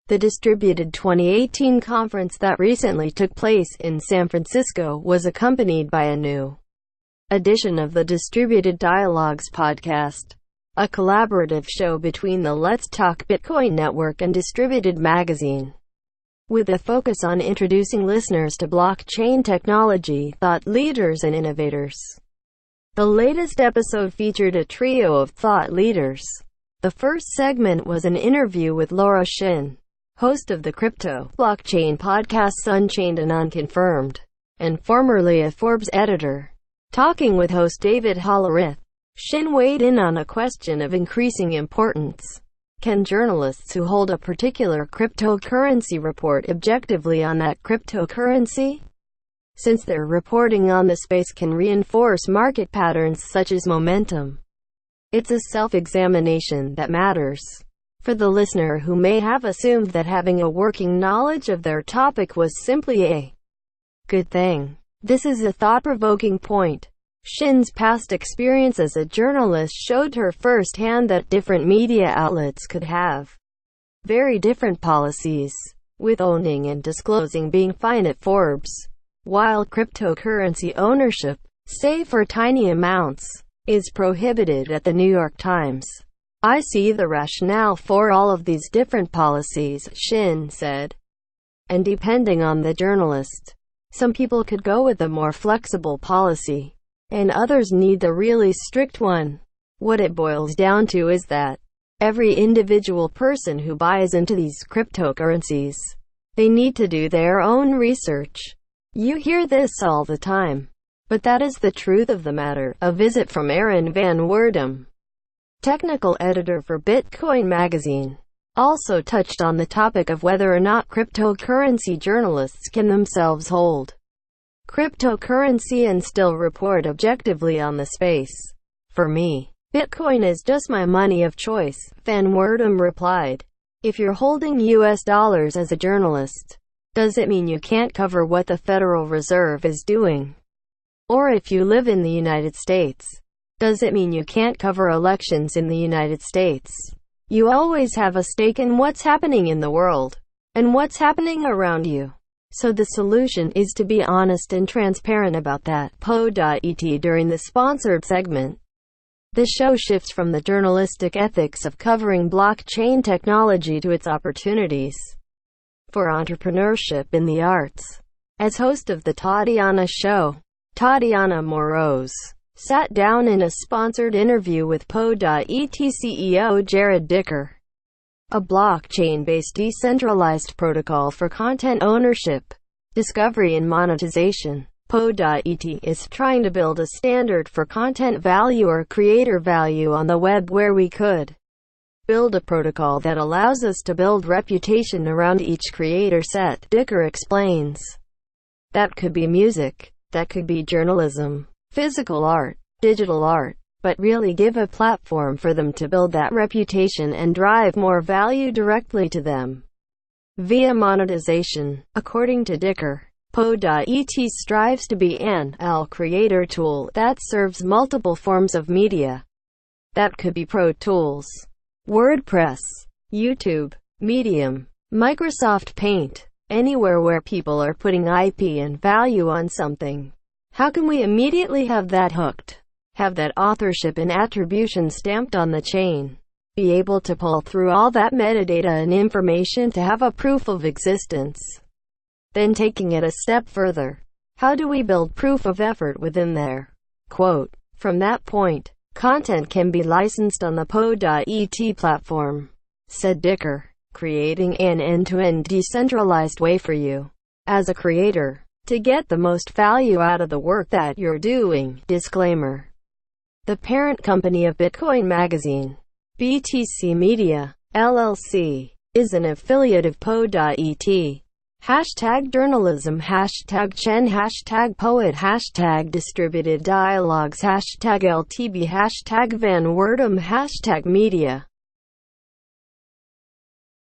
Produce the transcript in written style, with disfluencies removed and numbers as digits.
The Distributed 2018 conference that recently took place in San Francisco was accompanied by a new edition of the Distributed Dialogues podcast, a collaborative show between the Let's Talk Bitcoin network and Distributed magazine, with a focus on introducing listeners to blockchain technology, thought leaders and innovators. The latest episode featured a trio of thought leaders. The first segment was an interview with Laura Shin, host of the crypto blockchain podcasts Unchained and Unconfirmed, and formerly a Forbes editor. Talking with host David Hollerith, Shin weighed in on a question of increasing importance. Can journalists who hold a particular cryptocurrency report objectively on that cryptocurrency, since their reporting on the space can reinforce market patterns such as momentum? It's a self-examination that matters. For the listener who may have assumed that having a working knowledge of their topic was simply a good thing, this is a thought-provoking point. Shin's past experience as a journalist showed her firsthand that different media outlets could have very different policies, with owning and disclosing being fine at Forbes, while cryptocurrency ownership, say for tiny amounts, is prohibited at the New York Times. I see the rationale for all of these different policies, Shin said. And depending on the journalist, some people could go with a more flexible policy, and others need the really strict one. What it boils down to is that every individual person who buys into these cryptocurrencies, they need to do their own research. You hear this all the time, but that is the truth of the matter. A visit from Aaron Van Werdum, technical editor for Bitcoin magazine, also touched on the topic of whether or not cryptocurrency journalists can themselves hold cryptocurrency and still report objectively on the space. For me, Bitcoin is just my money of choice, Van Werdum replied. If you're holding US dollars as a journalist, does it mean you can't cover what the Federal Reserve is doing? Or if you live in the United States, does it mean you can't cover elections in the United States? You always have a stake in what's happening in the world, and what's happening around you. So the solution is to be honest and transparent about that. Po.et during the sponsored segment. The show shifts from the journalistic ethics of covering blockchain technology to its opportunities for entrepreneurship in the arts. As host of the Tatiana Show, Tatiana Moroz sat down in a sponsored interview with Po.et CEO Jared Dicker, a blockchain-based decentralized protocol for content ownership, discovery and monetization. Po.et is trying to build a standard for content value or creator value on the web where we could build a protocol that allows us to build reputation around each creator set, Dicker explains. That could be music, that could be journalism, physical art, digital art, but really give a platform for them to build that reputation and drive more value directly to them via monetization. According to Dicker, Po.et strives to be an all-creator tool that serves multiple forms of media. That could be Pro Tools, WordPress, YouTube, Medium, Microsoft Paint, anywhere where people are putting IP and value on something. How can we immediately have that hooked? Have that authorship and attribution stamped on the chain? Be able to pull through all that metadata and information to have a proof of existence? Then taking it a step further, how do we build proof of effort within there? Quote, from that point, content can be licensed on the Po.et platform, said Dicker, creating an end-to-end decentralized way for you, as a creator, to get the most value out of the work that you're doing. Disclaimer. The parent company of Bitcoin magazine, BTC Media, LLC, is an affiliate of Po.et. Hashtag journalism, hashtag Chen, hashtag poet, hashtag distributed dialogues, hashtag LTB, hashtag Van Werdum, hashtag media.